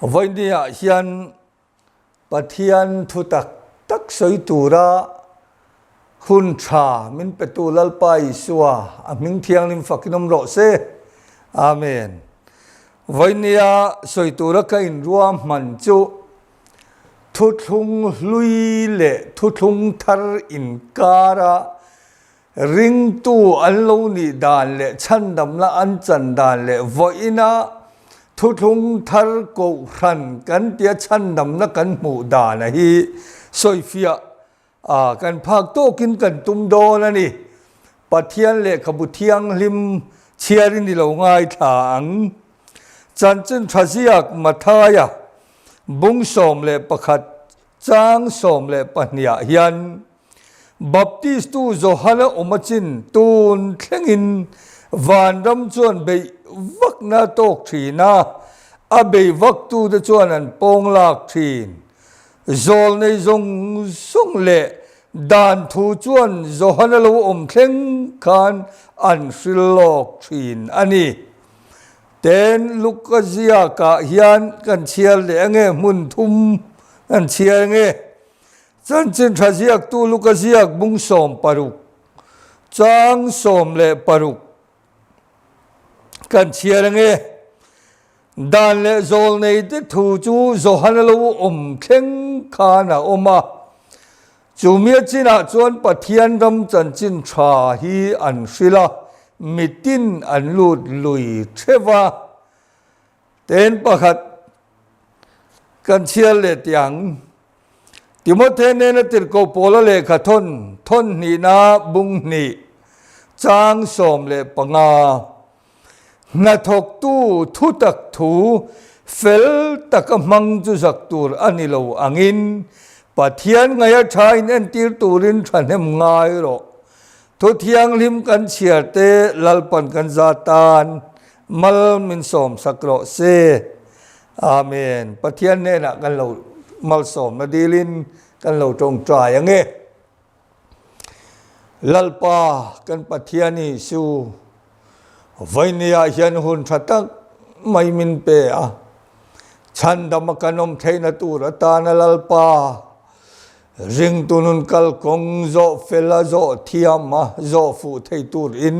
วันนี้เฮียนปะเทียนทุตักตักสอยตูระคุณชามินเปตูลัลไปสัวมิงเทียงลิมฟักนมโรเซอาเมนวันนี้สอยตูระกันรวมมันจุทุทุงลุยเล่ทุทุงทาร์อินการะริงตูอันลูนีดานเล่ฉันดำละอันจันดานเล่วันนี้ทุทุงทาร์กูรันกันเตียฉันดำละกันหมู่ดานฮีสอยฟิยกันภาคโตกินกันตุมโดนะนี่ปะเทียนเล่ขบุเทียงลิมเชียรินดิเราง่ายทางจันจินทศยักมาทายะบุงสมเล่ประคัดจางสมเล่ปัญญายันบัพติสตูโจฮันอมจินตูนเทงินวานรำจวนเบยวักนาโตกทีนาอาเบยวักตูเดจวนนันปงลากทีนโจลในจงส่งเล่ดานทูจวนโจฮันเราอมเทงคานอันสิลอกทีนอันนี้เต็นลูกกเสียกะยันกันเชียร์เลี้ยงมุนทุมกันเชียร์เงจันจินทศยักตูลูกกเสียกบุงสมปารุกจางสมเล่ปารุกกันเชียร์เงดานเล่โจลในเดทูจูโจฮันเราอมเข่งขานะอมาจูเมียจินะจวนปะเทียนดำจันจินชาฮีอันศิลามิตินอันลุดลุยเทวาเต็นประคัดกันเชียร์เล็ดยังติโมเทเนนติรโกโปลเลขทนทนนีนาบุงนีจางสมเลปงานาทกตูทุตักทูเฟลตักมังจุจักตูรอันิโลอังินปะเทียนไงชายเน้นตีตูรินฉันเห็มง่ายหรอทุเทียงลิมกันเชียร์เตลัลปันกันซาตานมัลมินสมสักโรเซอาเมนปะเทียนเนี่ยนะกันเรามัลสมนาดีลินกันเราตรงใจอย่างเงี้ยลัลปากันปะเทียนี่สูวันนี้เห็นหุ่นชัดตั้งไม่มินเปะฉันดำกันอมเทนตูรตานลัลปาริงตุนุนกัลกงโจเฟลาโจเทียมะโจฟูเทตูริน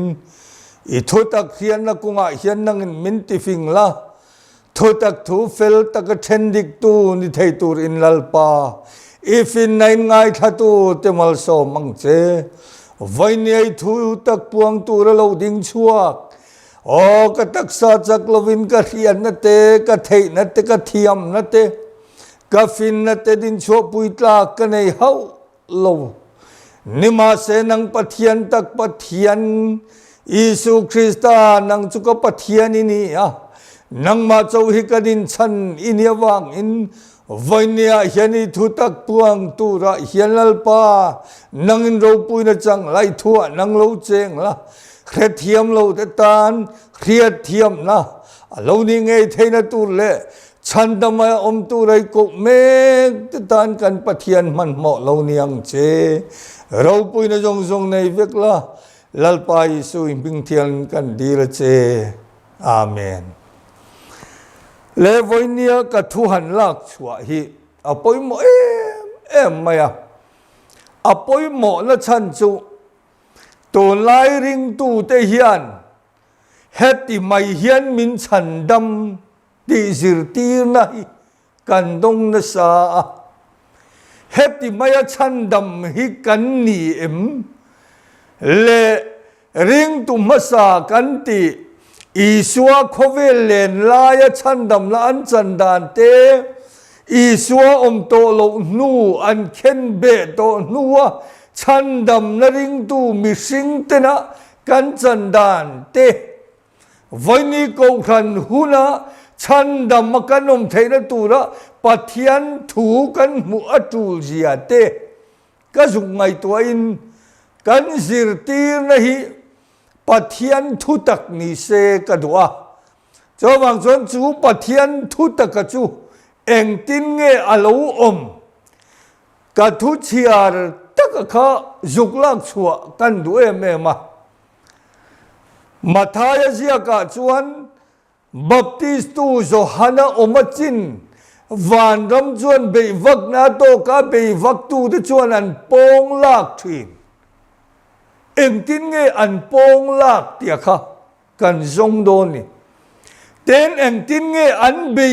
อีทุตักเฮียนนักงะเฮียนนังมินติฟิงละทุตักทูเฟลตักเทนดิกตูนิเทตูรินลัลปาอีฟินไนน์ไงทัตูเตมัลโซมังเจวันนี้ทุตักปวงตูระเราดิ้งชัวโอ้กตักซาจักลวินกะเฮียนนัตเตกะเทนัตเตกะเทียมนัตเตกาฟินนัตดินชัวปุยตลากันในเฮาโลนิมาเสนังปะเทียนตักปะเทียนอิสุคริสตานังจุกปะเทียนอินี่นังมาเจ้าฮิกดินชันอินยวางอินวันนี้เฮียนี่ทุตักปวงตูระเฮียนลัลปานังอินเราปุยนะจังไลทัวนังเราเจงละเครียดเทียมเราแต่ตานเครียดเทียมนะเรานี่ไงเทนตูเล่ฉันทำไมอมตุไรกุเมกตานกันปะเทียนมันเหมาะเราเนียงเจเราปุยนะจงในเวกละลัลปายิสุอิมพิงเทียนกันดีละเจอาเมนเลวันนี้ก็ทุหันลักชัวฮีอปอยโมเอ็มไม่อปอยโมนะฉันจูตัวไลริงตูเตเฮียนเฮติไม่เฮียนมินฉันดำดีสิรตีนัยกันดงนสาเฮติไม่ฉันดำฮิกันนี่เอ็มเลริงตุมาสากันติอีสัวโคเวเลนลายฉันดำละอันจันดานเตอีสัวอมโตโลนูอันเข็นเบโตนัวฉันดำนริงตูมิสิงเตนะกันจันดานเตวันนี้กูขันหุนะฉันดำมากันอมเทนตูระปะเทียนถูกันมุอจูลเจียเตก็สุงไงตัวอินกันสิรตีนะฮีปะเทียนทุตักนิเซกัดวะเจ้าบางส่วนจูปะเทียนทุตักกจูเอ็งตินเงอลูอมกัดทุเชียร์ตักข้าจุกลักชัวกันด้วยเมมามาทายเสียกะจวนบัพติสตูโจฮันอมจิน van ram chuan be vak na to ka be vak tu te chuan an pong lak thin eng tin nge an pong lak tia kha kan zong do ni ten eng tin nge an be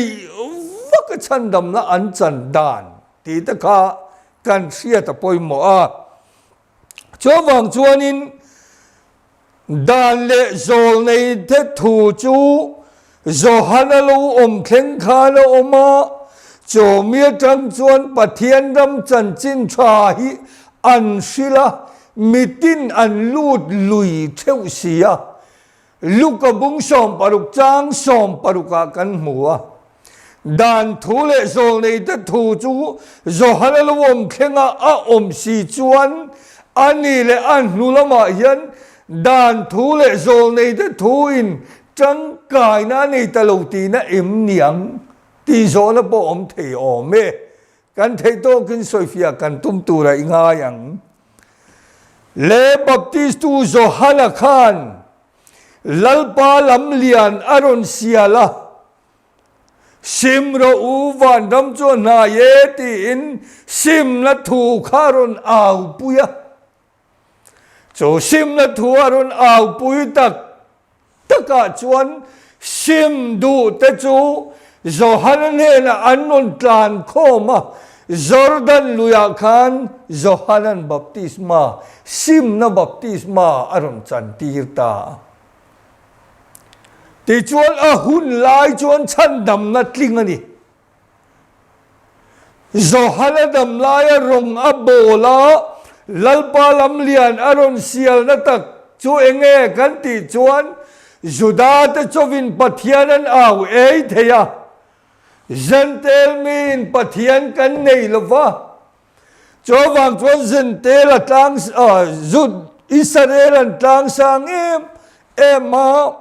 vak chan dam na an chan dan ti ta kha kan sia ta poi mo a cho wang chuan in dan le zol nei te thu chu zo hanalu thleng kha lo oma cho mia tang chuan pathian ram chan chin tha hi an sila mitin an lut lui theu sia luka bung som paruk chang som paruka kan hmua dan thu le zol nei te thu chu zo hanalu thlenga a si chuan ani le an hnulama hian dan thu le zol nei te thu in trăng cài na nei ta lâu tì na im niang tì zo na bo thei mê kan thei to kin soi fia kan tum tu ra nga yang le baptist tu zo hala khan lalpa lam lian aron siala sim ro u van dam cho na ye ti in sim na thu kharon au puya cho sim na thu aron au pui tak tất cả chuan sim du te chu zo han ne na anon tlan khoma Jordan luya khan zo hanan baptisma sim na baptisma aron chan tir ta ti chuan a hun lai chuan chan dam na tling ani zo haladam lai rong a bola lalpa lam lian aron sial na tak chu enge kan ti chuan Juda te chovin pathian an au ei theya Zentel min pathian kan nei lova chovang chuan zentel atlang Jud Israel an tlang sang ema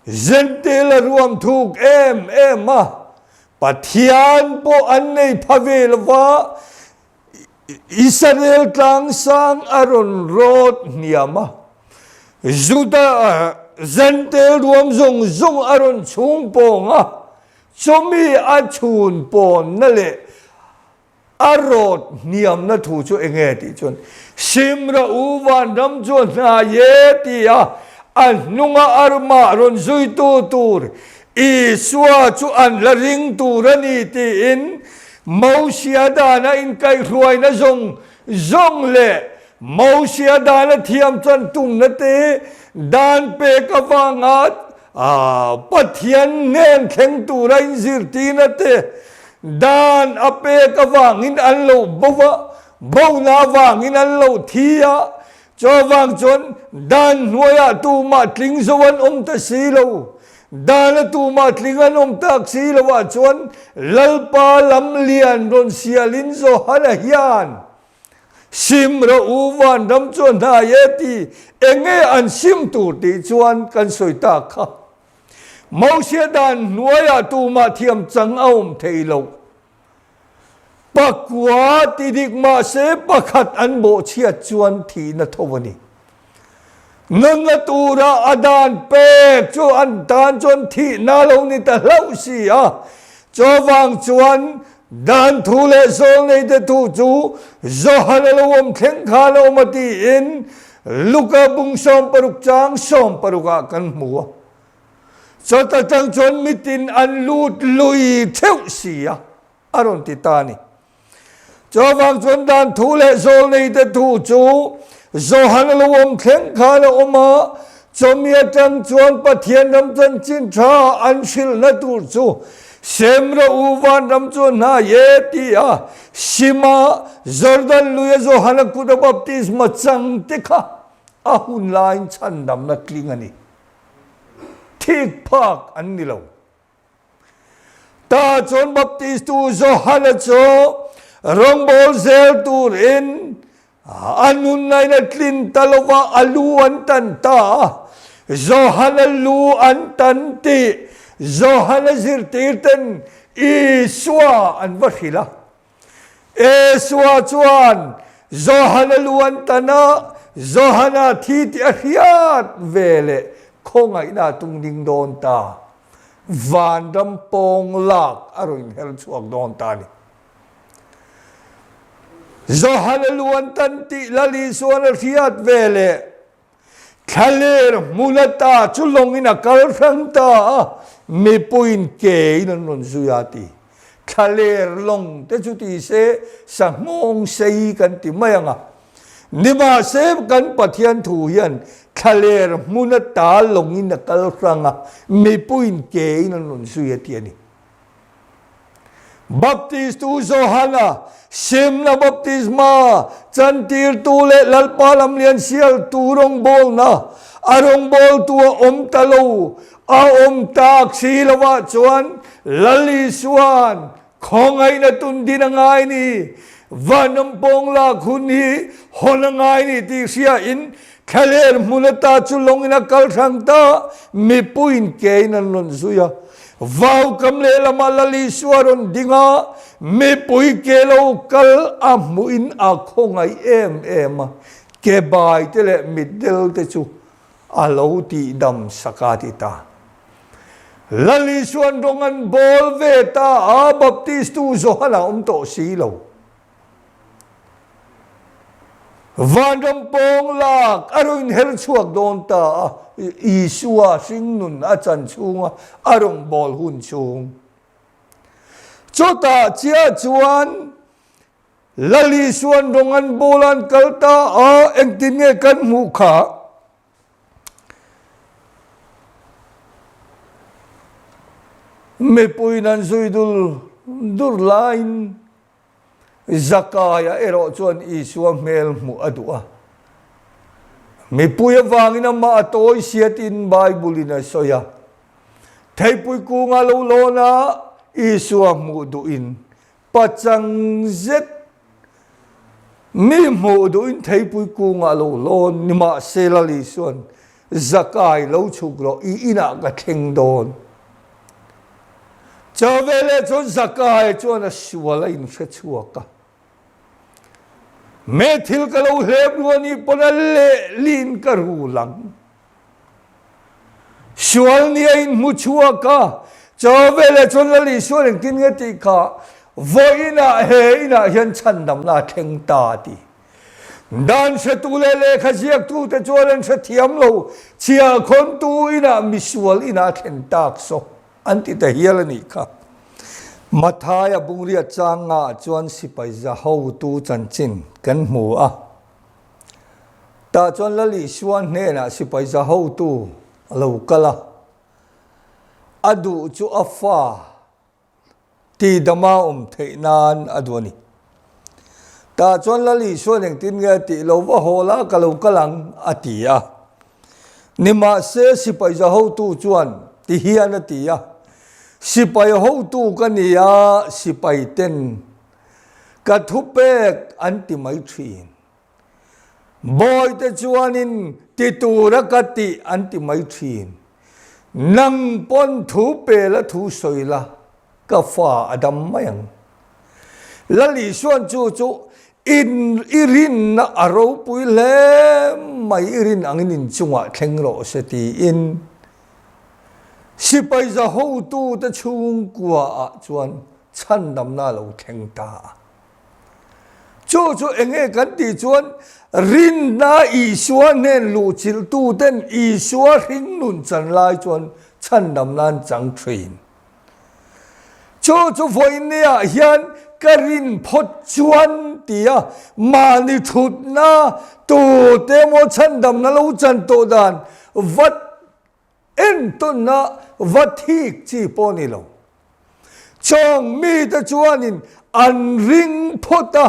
zentel ruam thuk ema pathian po an nei phave lova Israel tlang sang aron rot niama Juda zentel ruam zong aron chung ponga chomi a chun pon na le arot niam na thu chu enge ti chun simra uwan ram chu na ye ti a anunga arma ron zui tu tur iswa chu an la ring tur ani ti in mausia dana in kai ruai na zong le mausia dana thiam chan tung na te dan pe ka wangat pathian nen kheng tu rain zir ti na te dan ape ka wangin an lo bo na wangin an lo thia cho wang chon dan nuaya tu ma tling zowan ta si lo dan tu ma tling an tak si lo wa chon lalpa lam lian ron sialin zo hala hian sim ra uwan ram chon na yeti enge an sim tu ti chuan kan soi ta kha Mausia dan nuaya tu ma thiam chang aum thei lo pakwa tidik ma se pakhat an bo chia chuan thi na thowani nanga tu ra adan pe chu an dan chuan thi na lo ni ta lo si a cho wang chuan dan thu le sol nei te tu chu zo halom theng kha lo ma ti in luka bung som paruk chang som paruka kan mua cho ta chang chon mitin an lut lui theu sia aron ti tani cho wang chon dan thu le sol nei te tu chu zo halom theng kha lo ma cho mia chang chon pathian ram chan chin tha an sil na tu chu semra uwan ram chon na ye ti a sima Jordan luya zo hanaku da baptisma chang te kha a hun lain chan dam na kling ani thik phak an ni lo ta chon baptist tu zo hala cho rong bol zel tur in anun nai na tlin talova alu an tan ta zo hala lu an tan ti Zohana zirtirten iswa an vakhila eswa chuan Zohana luan tana Zohana thiti ahiat vele khongai na tung ding don ta van ram pong lak aron hel chuak don tani Zohan luan tanti lali suan riat vele Khaler munata chulong ina kalranta me point ke inan non suyati Khaler long te chuti se sangong sei kan ti mayanga nima se kan pathian thu hian Khaler munata long ina kalranga me point ke inan non suyati ani Baptist tu Zohana Simna baptisma chantir tu le lalpalam lian sial turong bol na arong bol tua talo a tak silawa chuan lali suan khongai na tundi na ngai ni vanam pong la khuni honangai ni ti sia in Khaler munata chulong ina kalthangta mi puin ke nan non suya Vau kam le lama lali suaron dinga me pui ke lo kal amuin a khongai em ke bai te le middle te chu alo ti dam sakati ta lali suan dongan bol ve ta a baptist tu Zohana to si lo Vandam pong lak aron hel chuak don ta Isua sing nun achan chunga arong bol hun chung Chota chia chuan lali suan dongan bolan kalta a engtin nge kan mukha me puinan suidul dur lain Zakaya ero chuan Isua mel mu adua mi puya wangina ma atoy siatin Bible ina soya thai pui ku nga lo lona Isua mu duin pachang zet mi mu duin thai pui ku nga lo lon ni ma selali suan zakai lo chukro I ina ka theng don chavele chon zakai chon aswala in fechuaka Methil kalau heb luani ponale lin karulang. Sual ni ain muchua ka. Chavele chonali sual kin ngati ka. Voina he ina hian chandam na theng ta ti. Dan se tulele khajiak tu te cholen se thiam lo. Chia khon tu ina misual ina theng tak so. Anti ta hialani ka. Mathaya bungria changa chuan sipai za ho tu chanchin kan mu a ta chuan lali suan hne na sipai za ho tu lo kala adu chu afa ti dama theinan adwani ta chuan lali suan eng tin nge ti lo wa hola kalo kalang atia nima se sipai za ho tu chuan ti hian atia Sipai ho tu kania sipai ten kathupek anti mai thin boy te chuanin titura kati anti mai thin nang pon thu pe la thu soila ka fa adam mayang lali suan chu chu in irin na aro pui le mai irin angin chunga thengro seti in Sipai za ho tu ta chung kwa chuan chandam na lo theng ta chu chu enge kan ti chuan rin na Isua nen lu chil tu ten Isua ring nun chan lai chuan chandam nan chang train chu chu voin nia hian karin phot chuan tia mani thut na tu te mo chandam na lo chan to dan vat en ton na vathik chi poni lo chong mi ta chuanin an ring phota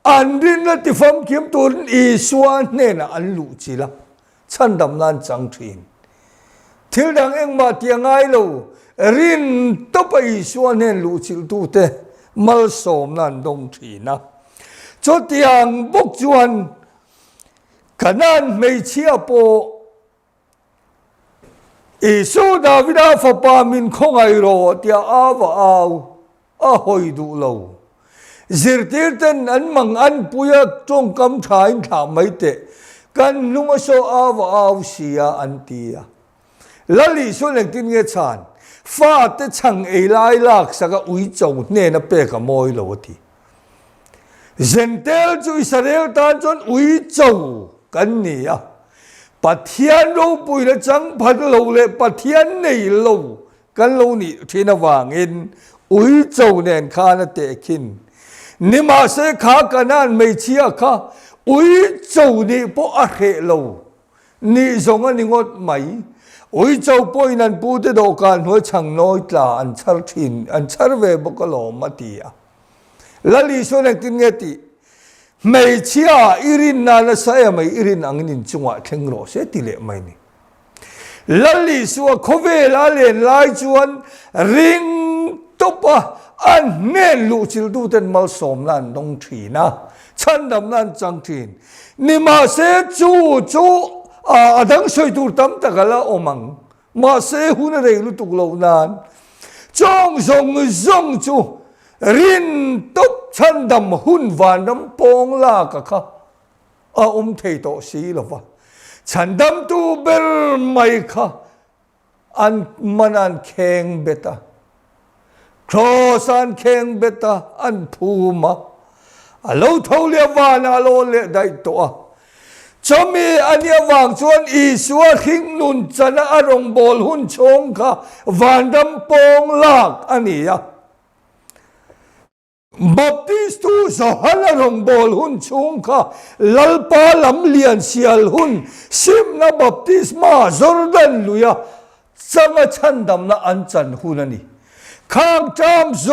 an rin na ti fam kim tur Isua ne na an lu chi la chandam nan chang thin thil dang eng ma tiangai lo rin to pa Isua nen lu chil tu te mal som nan dong thina cho tiang bok chuan kanan mei chia po Isu Davida fapa min khongai ro tia awa au a hoi du lo zirtir ten an mang an puya trong kam thain tha mai te kan lunga so awa au sia antia lali so leng tin nge chan ฟ้าแต่ช่างไอ้ลายลากสักอุ้ยเจ้าเนี่ยนะเปกมอยโลทีเซนเตลจูอิสราเอลตานจนอุ้ยเจ้ากันนี่อ่ะปัทยานเราปุยละจังพัดโลเลยปัทยานนี่โลกันโลนี่ที่นวางอินอุ้ยเจ้าเนี่ยข้านะเตะขินนิมาเสขากันนั่นไม่เชียข้าอุ้ยเจ้านี่พออาเขโลนี่ทรงอันนี้งดไหมอุ้ยเจ้าป่วยนั้นพูดได้ดอกการหัวช่างน้อยตาอันชัดทินอันชัดเวบกลอมาตีอ่ะแล้วลิส่วนนั้นกินเงติไม่เชียอิรินนานะสายไม่อิรินอังนินจังหวะเข่งรอเสียติเละไม่นี่แล้วลิส่วนเขาเวลาเล่นไล่จวนริงตบอ่ะอันเน้นลูกจิลดูเต็นมาสมนั่นต้องทีนะฉันดำนั่นจังทีนนี่มาเสียจูดังสวยตูตั้มตะกะละอมังมาเสียหุ่นเรื่องลุตุกเหล่านั้นจงจูรินตบฉันดำหุ่นวานดำปองลากะค่ะเทโตสีหรอวะฉันดำตูเบลไม่ค่ะอันมันอันแข็งเบตาครอสันแข็งเบตาอันภูมาเราเท่าเลียวานาโลเลได้ตัวจะมีอันนี้วางชวนอีสวะขิงนุนจันอารมณ์บอลหุ่นชงค่ะวานดำปองลากอันนี้บัพติสตูสหันอารมณ์บอลหุ่นชงค่ะลัลปาลำเลียนเสียลหุ่นซิมนะบัพติสมาจอร์แดนลุยาสังฉันดำนะอันจันหุ่นนี่ข้างจามซ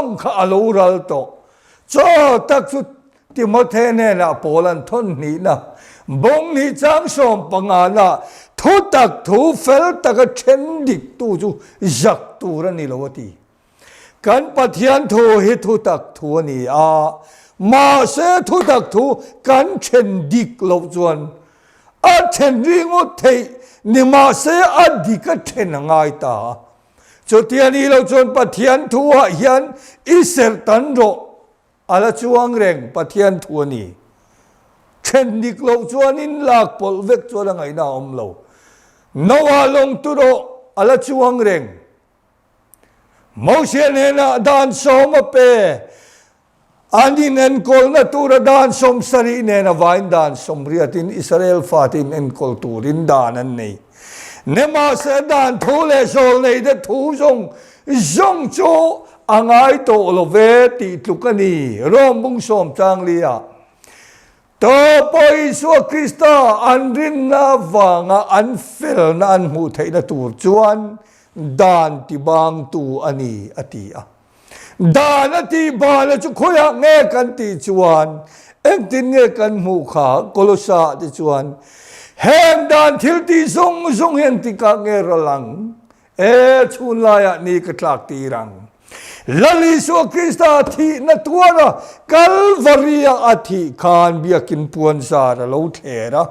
งค่ะอโลรัลโตจ้าตักสุดที่มาเทเนนะโปลันทนนี้นะบงนี้จังสมปังอานะทุตักทุเฟลตักเชนดิกตูจูจักตูรันนี่ละวตีกันปะเทียนทูฮิทุตักทูนี่มาเสทุตักทูกันเชนดิกลบจวนเชนริงอุทัยนี่มาเสดิกเชนง่ายตาจุดที่นี่เราจวนปะเทียนทูยันอิสร์ตันโรอาจวงเร่งปะเทียนทัวนี่เช่นดิกเราจวนินลากปลเวกจวนไงน่าอมเราโนอาลงตุโรอาจวงเร่งมอเชนเนนะดานสมเปอันนี้เน้นกอลนะตูระดานสมสรีเนนะวายดานสมเรียตินอิสราเอลฟาตินเอ็นกอลตูรินดานันนี่เนมาเสดานทูเลโซลในเดทูจงโจอังไอโตโลเวติตุกันีรอมบุงสมจังเลียต่อไปสัวคริสต์อันรินนาวังอันเฟลนันหูไทยนะตูจวนดานที่บางตูอันนี้อติอาดานที่บาลจุขยักเงกันที่จวนเอ็งตินเงกันหูขาโกลสาที่จวนแห่งดานทิลที่ทรงเห็นที่กักเงรลังชุนลายนี่กระลักตีรังลลิสุคริสต์ที่นัทวาระกัลวารีอาทิคานเบียกินปวนสาระลูเทระ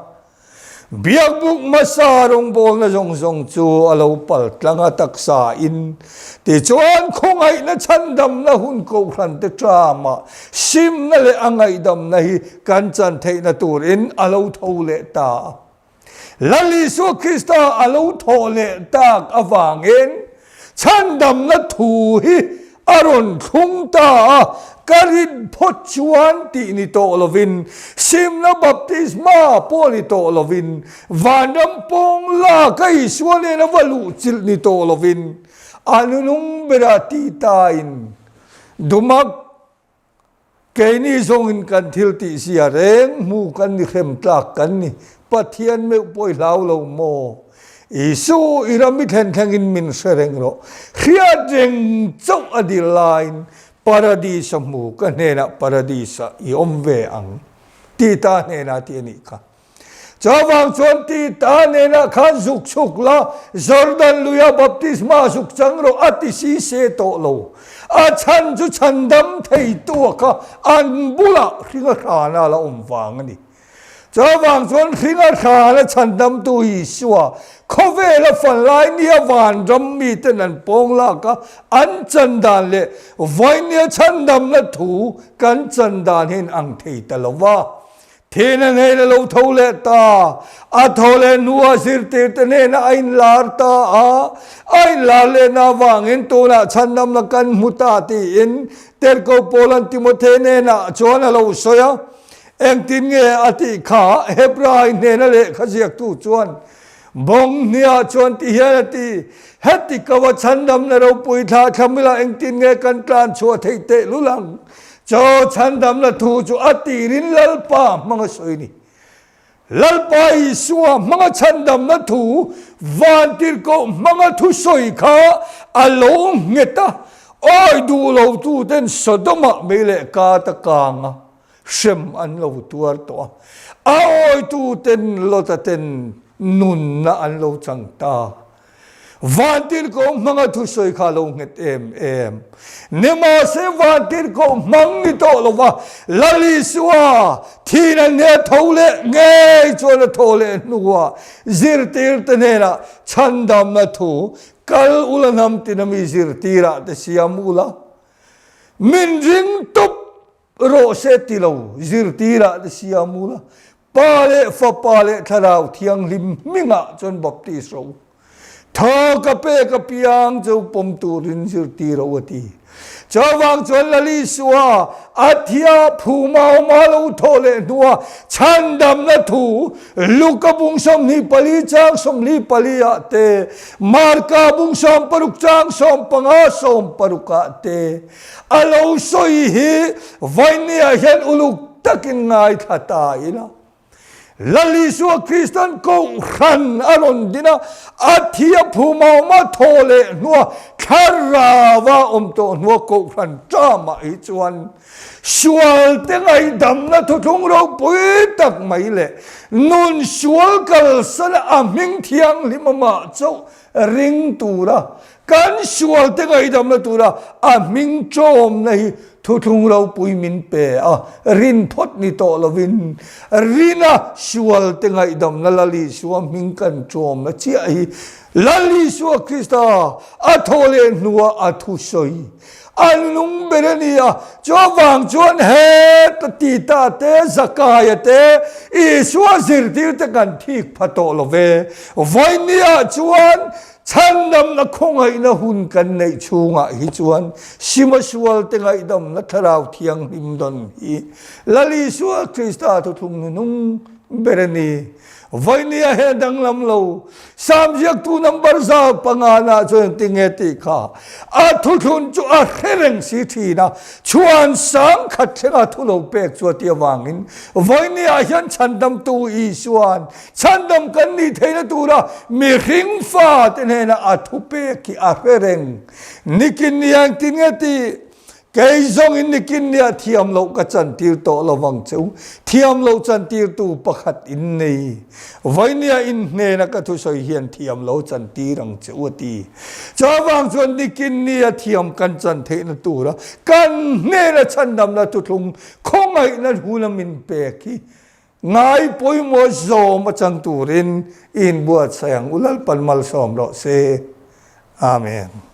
เบียกบุกมาสารงบอลนะจงจูอาลูปัลตังตักษาอินที่จวนคงไอ้นะฉันดำนะหุ่นโกขันเตตรามาซิมนั่นเลยอังไอ้ดำนะฮีกันจันเทนะตูรินอาลูทูเลตาลลิสุคริสต์อาลูทูเลตากอวังเอ็นฉันดำนะทูฮีอารอนทุ่งตาการินพจวันตินิโตโลวินซิมนาบัพติสมาโพนิโตโลวินวานัมปงลาไกสวนเนนวลูจิลนิโตโลวินอานุนุงเบราติตาอินดุมักเกนี่ทรงอินกันทิลติเสียเร่งมูกันนี่เข้มตากกันนี่ปะเทียนไม่ป่วยเหลาเราโมอิสูอิรามิเทนแข่งอินมินเสรงโรเขียดเร่งเจ้าอดีไลน์ปาราดีสมูกันเนนะปาราดีสยอมเวอังตีตาเนนะที่นี่ค่ะจาวังชวนตีตาเนนะขันสุกละจอร์แดนลุยาบัพติสมาสุกจังโรอติสีเซโตโลฉันจุฉันดำไทยตัวค่ะอันบุละขิงขานาละฟังนี่จาวังชวนขิงขาและฉันดำตัวอิสวาเขาเวลาฝันลายเนี่ยวันรำมีแต่นั้นปองลากะอันจันดานเลยวันเนี่ยฉันดำละถูกันจันดานเห็นอังเทตละว่า thế nên này là lâu thâu lệ ta thâu lệ nua sir tir tên nên anh lar ta anh lar lên na vang in tu na chan nam na kan muta ti in tel ko polan Timothy nên chuan lâu soya em tin nghe ati kha Hebrai nên lệ khaziak tu chuan bong nia chuan ti hian ti heti kawa chan nam na ro pui tha khamila em tin nghe kan tlan chua thei te lulang cho chan dam la thu chu ati rin lalpa mga soi ni lalpa isua mga chan dam la thu van tir ko mga thu soi kha alo ngeta oi du lo tu ten sodoma mele ka ta kanga shem an lo tuar to oi tu ten lo ta ten nun na an lo chang ta vantir ko mga thu soi kha lo nget em nema se vantir ko mang ni to lo wa lali suwa thina ne thole nge cho na thole nuwa zir tir te na chandam na thu kal ulanam tinami zir tira te siamula min ring top ro se tilo zir tira te siamula pale fa pale tharau thiang lim minga chon baptis ro thơ cà phê cà piang châu pom tu rin sir ti rawati chawang chon lali suwa athia phu mau malo thole nuwa chandam na thu luka bung som ni pali chang som li pali ate marka bung som paruk chang som panga som paruka te alo soi hi vainia hen uluk takin ngai thata ina lali suwa Kristan ko ran aron dina athia phumau ma thole nuwa kharawa omto nuwa ko ran drama hi chuan sual tengai dam na thuthung ro pui tak mai le nun sual kal sal aming thiang limama chau ring tura kan sual tengai dam na tura aming chom nei thuthung ro pui min pe rin phot ni to lovin rina sual tengai dam na lali suwa ming kan chom na chi ai lali suwa Krista athole nuwa athu soi anung berania chawang chuan he ti ta te zakaya te iswa zirtir te kan thik phato love voinia chuan chandam na khongai na hun kan nei chunga hi chuan simasual te ngai dam na tharau thiang him don hi lali suwa Krista thu thung nung berani voinia he dang lam lo samjak tu number za pangana chuan tingeti kha thu thun chu a hereng si thi na chuan sang khat thenga thulo pek chu tia wangin voinia hian chandam tu i suan chandam kan ni theina tura mi ring fa te na athu pe ki a hereng nikin yang tingeti cái dòng in nikin nia thiam lo ka chan tir to lo wang cheu thiam lo chan tir tu pakhat in nei voinia in ne na ka thu soi hian thiam lo chan tir ang cheu ti chawang chuan nikin nia thiam kan chan the na tu ra kan ne na chandam na tu thung khongai na hulam min pe ki ngai poi mo zo ma chang turin in buat sayang ulal palmal som ro se amen.